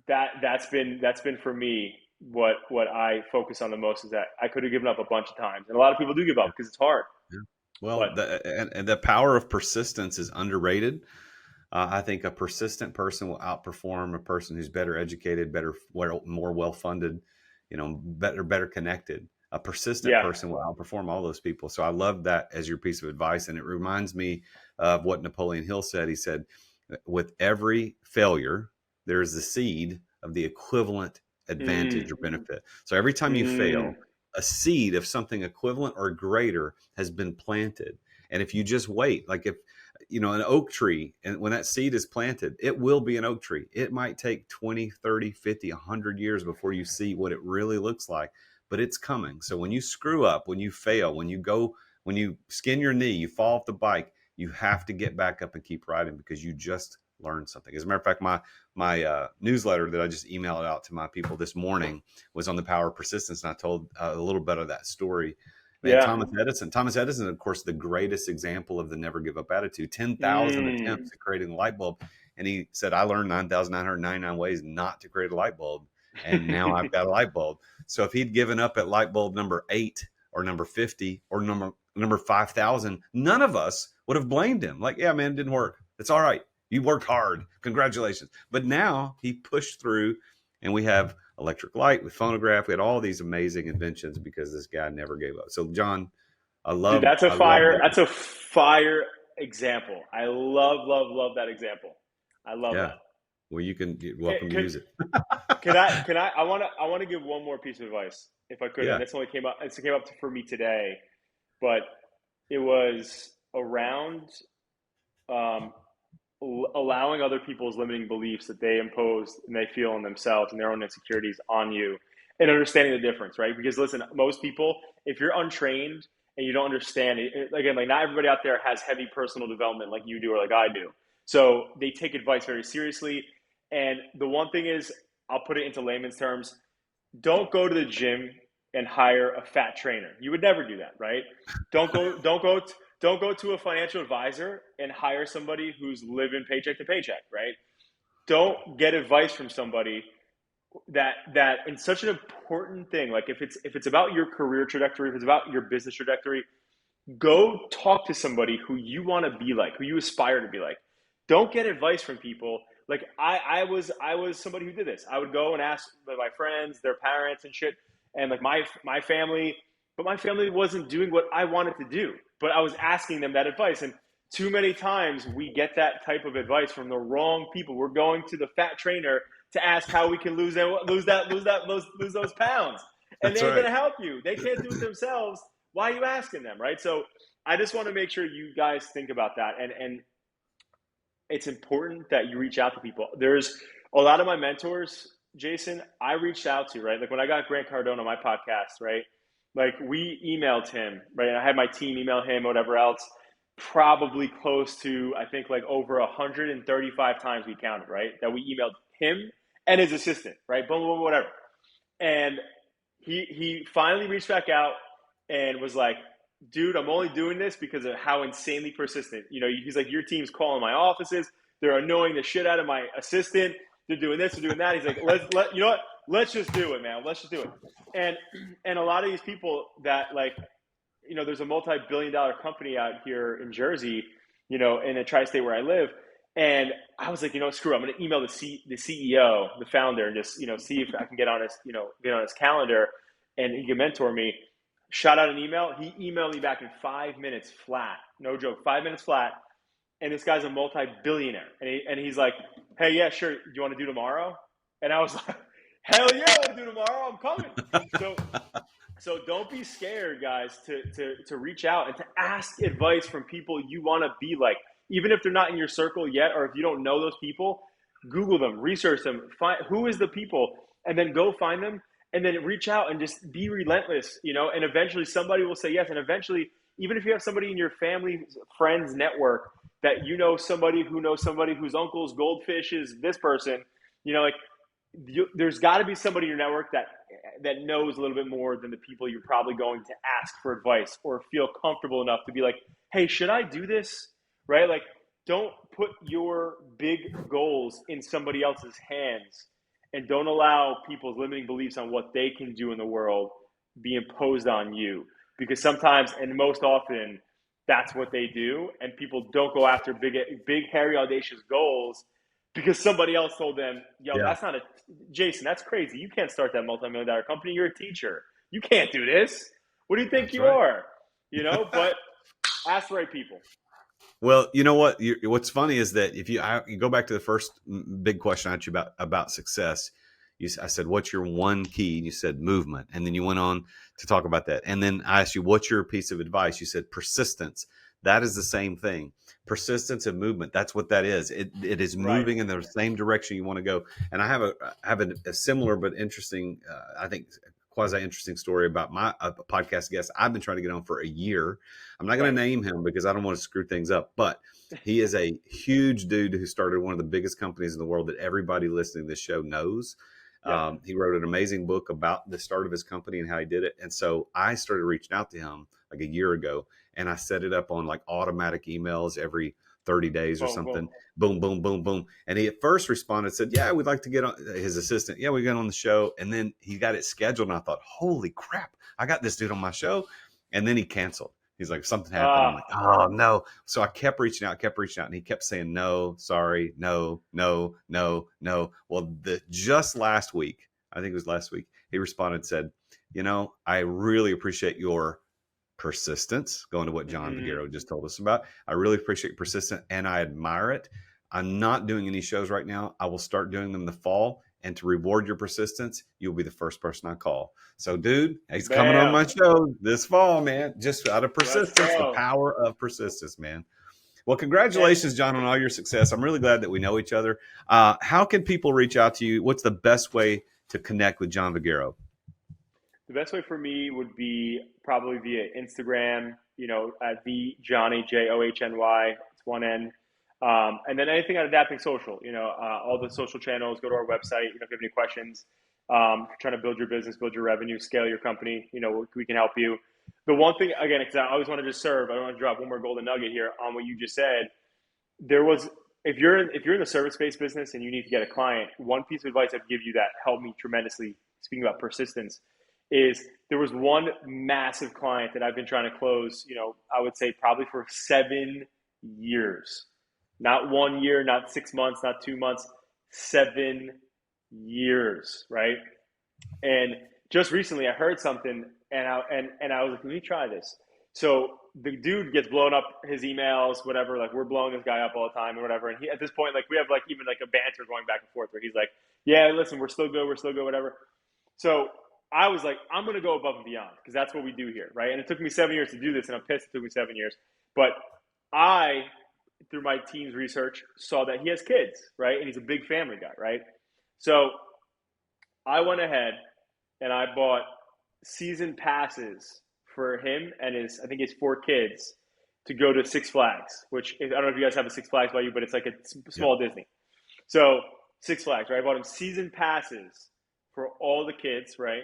that's been for me what I focus on the most is that I could have given up a bunch of times, and a lot of people do give up because it's hard. Yeah. Well, But and the power of persistence is underrated. I think a persistent person will outperform a person who's better educated, more well funded, better connected. A persistent yeah, person will outperform all those people. So I love that as your piece of advice, and it reminds me of what Napoleon Hill said. He said, "With every failure, there is the seed of the equivalent advantage or mm, benefit." So every time you fail, mm, a seed of something equivalent or greater has been planted. And if you just wait, like if an oak tree, and when that seed is planted, it will be an oak tree. It might take 20, 30, 50, 100 years before you see what it really looks like, but it's coming. So when you screw up, when you fail, when you go When you skin your knee, you fall off the bike, you have to get back up and keep riding because you just learned something. As a matter of fact, my newsletter that I just emailed out to my people this morning was on the power of persistence, and I told a little bit of that story. Man, Yeah. Thomas Edison, of course, the greatest example of the never give up attitude. 10,000 Mm. attempts at creating a light bulb, and he said, "I learned 9,999 ways not to create a light bulb, and now I've got a light bulb." So if he'd given up at light bulb number 8 or number 50 or number 5,000, none of us would have blamed him. Like, yeah, man, it didn't work. It's all right. You worked hard. Congratulations. But now he pushed through, and we have electric light with phonograph. We had all these amazing inventions because this guy never gave up. So, John, Dude, I love that. that's a fire example. I love that example. I love Yeah. that. Well, you're welcome to use it. I want to give one more piece of advice if I could. Yeah. And this only came up for me today, but it was around um, allowing other people's limiting beliefs that they impose and they feel in themselves and their own insecurities on you, and understanding the difference, right? Because listen, most people, if you're untrained and you don't understand it, again, like not everybody out there has heavy personal development like you do or like I do. So they take advice very seriously. And the one thing is, I'll put it into layman's terms, don't go to the gym and hire a fat trainer. You would never do that, right? Don't go to a financial advisor and hire somebody who's living paycheck to paycheck, right? Don't get advice from somebody that in such an important thing, like if it's about your career trajectory, if it's about your business trajectory, go talk to somebody who you want to be like, who you aspire to be like. Don't get advice from people. Like I was somebody who did this. I would go and ask my friends, their parents and shit, and like my family, but my family wasn't doing what I wanted to do. But I was asking them that advice, and too many times we get that type of advice from the wrong people. We're going to the fat trainer to ask how we can lose those pounds, and That's they ain't right. gonna help you. They can't do it themselves. Why are you asking them, right? So I just want to make sure you guys think about that, and it's important that you reach out to people. There's a lot of my mentors, Jason, I reached out to, right? Like when I got Grant Cardone on my podcast, right? Like we emailed him, right? And I had my team email him, whatever else, probably close to, I think like over 135 times we counted, right? That we emailed him and his assistant, right? Boom, boom, whatever. And he finally reached back out and was like, dude, I'm only doing this because of how insanely persistent. You know, he's like, your team's calling my offices. They're annoying the shit out of my assistant. They're doing this, they're doing that. He's like, you know what? Let's just do it, man. Let's just do it. And a lot of these people that like, you know, there's a multi-billion-dollar company out here in Jersey, you know, in the tri-state where I live. And I was like, you know, screw it. I'm going to email the CEO, the founder, and just, you know, see if I can get on his calendar and he can mentor me. Shot out an email. He emailed me back in 5 minutes flat. No joke, 5 minutes flat. And this guy's a multi-billionaire. And he's like, hey, yeah, sure. Do you want to do tomorrow? And I was like, hell yeah, I want to do tomorrow. I'm coming. So don't be scared, guys, to reach out and to ask advice from people you want to be like. Even if they're not in your circle yet, or if you don't know those people, Google them, research them, find who is the people, and then go find them, and then reach out and just be relentless, you know, and eventually somebody will say yes. And eventually, even if you have somebody in your family, friends network that you know somebody who knows somebody whose uncle's goldfish is this person, you know, like there's got to be somebody in your network that knows a little bit more than the people you're probably going to ask for advice or feel comfortable enough to be like, hey, should I do this? Right? Like, don't put your big goals in somebody else's hands, and don't allow people's limiting beliefs on what they can do in the world be imposed on you. Because sometimes, and most often, that's what they do, and people don't go after big, hairy, audacious goals because somebody else told them, yo, Yeah. that's not Jason, that's crazy. You can't start that multi-million-dollar company. You're a teacher. You can't do this. What do you think That's you right. are? You know, but ask the right people. Well, you know what? What's funny is that if you go back to the first big question I asked you about success, I said, what's your one key? And you said movement. And then you went on to talk about that. And then I asked you, what's your piece of advice? You said persistence. That is the same thing. Persistence and movement. That's what that is. It is moving in the same direction you want to go. And I have a similar but interesting, I think, quasi interesting story about my podcast guest I've been trying to get on for a year. I'm not going Right. to name him because I don't want to screw things up, but he is a huge dude who started one of the biggest companies in the world that everybody listening to this show knows. Yep. He wrote an amazing book about the start of his company and how he did it. And so I started reaching out to him like a year ago, and I set it up on like automatic emails every 30 days or Boom, boom. something. Boom, boom, boom, boom. And he at first responded, said, yeah, we'd like to get on his assistant. Yeah, we got on the show. And then he got it scheduled. And I thought, holy crap, I got this dude on my show. And then he canceled. He's like, something happened. I'm like, oh no. So I kept reaching out. And he kept saying, no, sorry, no, no, no, no. Well, just last week, I think it was last week, he responded and said, I really appreciate your persistence, going to what John Vagueiro just told us about. I really appreciate your persistence and I admire it. I'm not doing any shows right now. I will start doing them in the fall. And to reward your persistence, you'll be the first person I call. So, dude, he's coming on my show this fall, man. Just out of persistence, the power of persistence, man. Well, congratulations, John, on all your success. I'm really glad that we know each other. How can people reach out to you? What's the best way to connect with John Vagueiro? The best way for me would be probably via Instagram, at the Johnny, Johny. It's one N. And then anything on Adapting Social, all the social channels, go to our website. If you have any questions, if you're trying to build your business, build your revenue, scale your company, we can help you. The one thing, again, because I always want to just serve, I don't want to drop one more golden nugget here on what you just said. If you're in the service-based business and you need to get a client, one piece of advice I'd give you that helped me tremendously, speaking about persistence, is there was one massive client that I've been trying to close, I would say probably for 7 years. Not 1 year, not 6 months, not 2 months, 7 years, right? And just recently I heard something and I was like, let me try this. So the dude gets blown up, his emails, whatever, like we're blowing this guy up all the time or whatever. And he, at this point, like we have like even like a banter going back and forth where he's like, yeah, listen, we're still good, whatever. So I was like, I'm going to go above and beyond because that's what we do here, right? And it took me 7 years to do this, and I'm pissed it took me 7 years. But I, through my team's research, saw that he has kids, right? And he's a big family guy, right? So I went ahead and I bought season passes for him and I think his 4 kids to go to Six Flags, which I don't know if you guys have a Six Flags by you, but it's like a small Disney. So Six Flags, right? I bought him season passes for all the kids, right?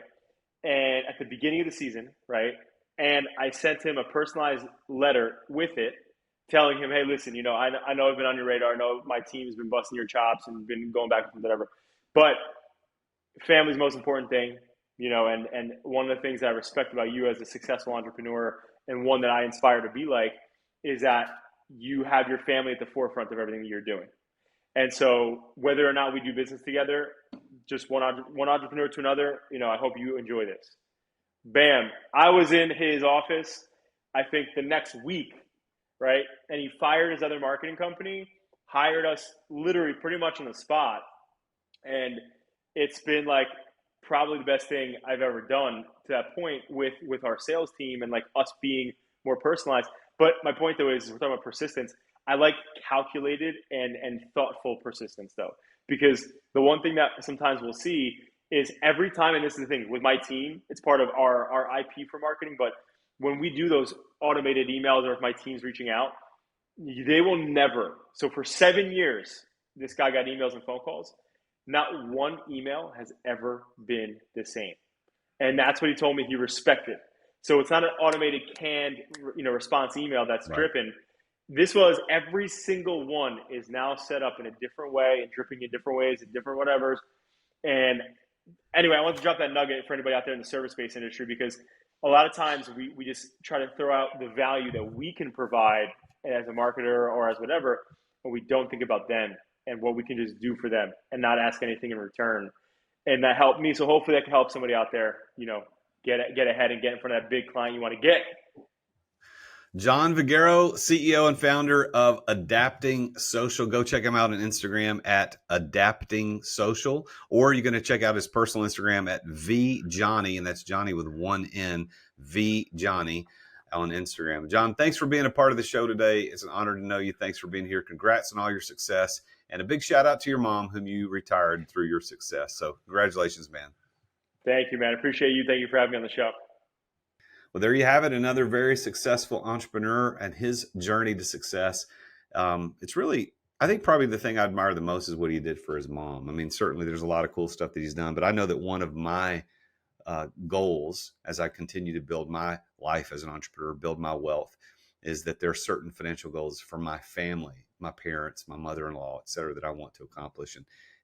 And at the beginning of the season, right? And I sent him a personalized letter with it telling him, hey, listen, I know I've been on your radar. I know my team's been busting your chops and been going back and whatever. But family's the most important thing, and one of the things that I respect about you as a successful entrepreneur and one that I inspire to be like is that you have your family at the forefront of everything that you're doing. And so whether or not we do business together, just one entrepreneur to another, I hope you enjoy this. Bam. I was in his office, I think the next week, right? And he fired his other marketing company, hired us literally pretty much on the spot. And it's been like probably the best thing I've ever done to that point with our sales team and like us being more personalized. But my point though is we're talking about persistence. I like calculated and thoughtful persistence though, because the one thing that sometimes we'll see is every time, and this is the thing with my team, it's part of our IP for marketing, but when we do those automated emails or if my team's reaching out, they will never. So for 7 years, this guy got emails and phone calls. Not one email has ever been the same. And that's what he told me he respected. So it's not an automated canned, response email that's dripping. This was every single one is now set up in a different way and dripping in different ways and different whatevers. And anyway, I want to drop that nugget for anybody out there in the service-based industry because a lot of times we just try to throw out the value that we can provide as a marketer or as whatever, and we don't think about them and what we can just do for them and not ask anything in return. And that helped me. So hopefully that can help somebody out there, get ahead and get in front of that big client you want to get. John Vagueiro, CEO and founder of Adapting Social. Go check him out on Instagram at Adapting Social, or you're going to check out his personal Instagram at VJohnny, and that's Johnny with one N, VJohnny on Instagram. John, thanks for being a part of the show today. It's an honor to know you. Thanks for being here. Congrats on all your success, and a big shout out to your mom, whom you retired through your success. So congratulations, man. Thank you, man. Appreciate you. Thank you for having me on the show. Well, there you have it. Another very successful entrepreneur and his journey to success. It's really, I think probably the thing I admire the most is what he did for his mom. I mean, certainly there's a lot of cool stuff that he's done, but I know that one of my goals as I continue to build my life as an entrepreneur, build my wealth, is that there are certain financial goals for my family, my parents, my mother-in-law, et cetera, that I want to accomplish.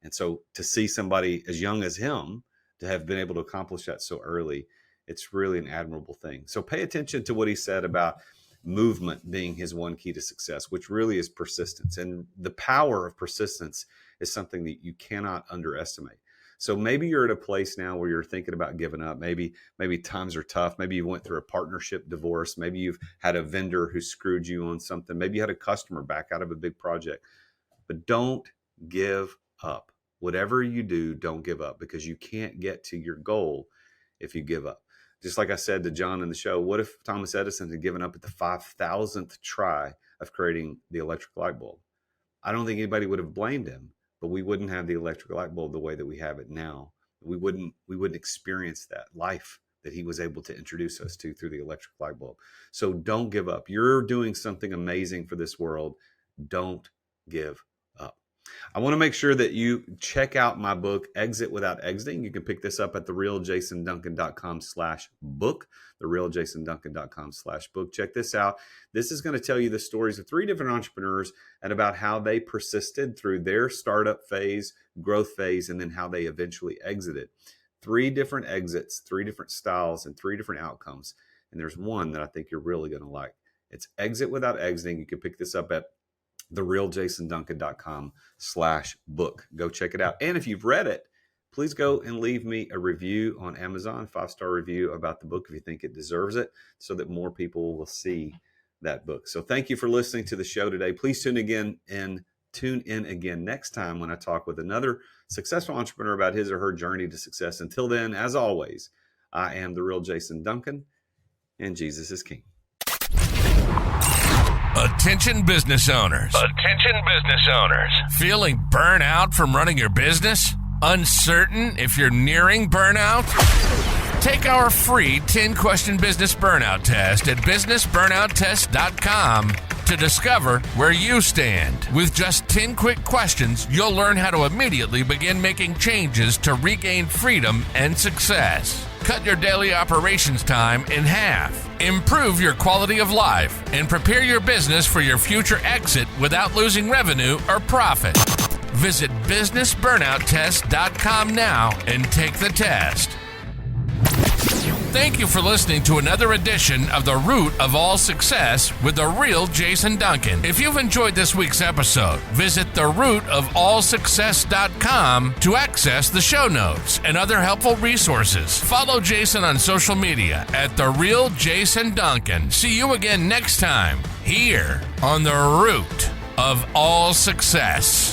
And so to see somebody as young as him to have been able to accomplish that so early, it's really an admirable thing. So pay attention to what he said about movement being his one key to success, which really is persistence. And the power of persistence is something that you cannot underestimate. So maybe you're at a place now where you're thinking about giving up. Maybe times are tough. Maybe you went through a partnership divorce. Maybe you've had a vendor who screwed you on something. Maybe you had a customer back out of a big project. But don't give up. Whatever you do, don't give up, because you can't get to your goal if you give up. Just like I said to John in the show, what if Thomas Edison had given up at the 5,000th try of creating the electric light bulb? I don't think anybody would have blamed him, but we wouldn't have the electric light bulb the way that we have it now. We wouldn't experience that life that he was able to introduce us to through the electric light bulb. So don't give up. You're doing something amazing for this world. Don't give up. I want to make sure that you check out my book, Exit Without Exiting. You can pick this up at therealjasonduncan.com/book, therealjasonduncan.com/book. Check this out. This is going to tell you the stories of 3 different entrepreneurs and about how they persisted through their startup phase, growth phase, and then how they eventually exited. 3 different exits, 3 different styles, and 3 different outcomes. And there's one that I think you're really going to like. It's Exit Without Exiting. You can pick this up at therealjasonduncan.com/book. Go check it out. And if you've read it, please go and leave me a review on Amazon, 5-star review about the book if you think it deserves it, so that more people will see that book. So thank you for listening to the show today. Please tune in again next time when I talk with another successful entrepreneur about his or her journey to success. Until then, as always, I am the real Jason Duncan, and Jesus is King. Attention business owners. Attention business owners. Feeling burnout from running your business? Uncertain if you're nearing burnout? Take our free 10-question business burnout test at businessburnouttest.com to discover where you stand. With just 10 quick questions, you'll learn how to immediately begin making changes to regain freedom and success. Cut your daily operations time in half. Improve your quality of life and prepare your business for your future exit without losing revenue or profit. Visit businessburnouttest.com now and take the test. Thank you for listening to another edition of The Root of All Success with the real Jason Duncan. If you've enjoyed this week's episode, visit therootofallsuccess.com to access the show notes and other helpful resources. Follow Jason on social media at The Real Jason Duncan. See you again next time here on The Root of All Success.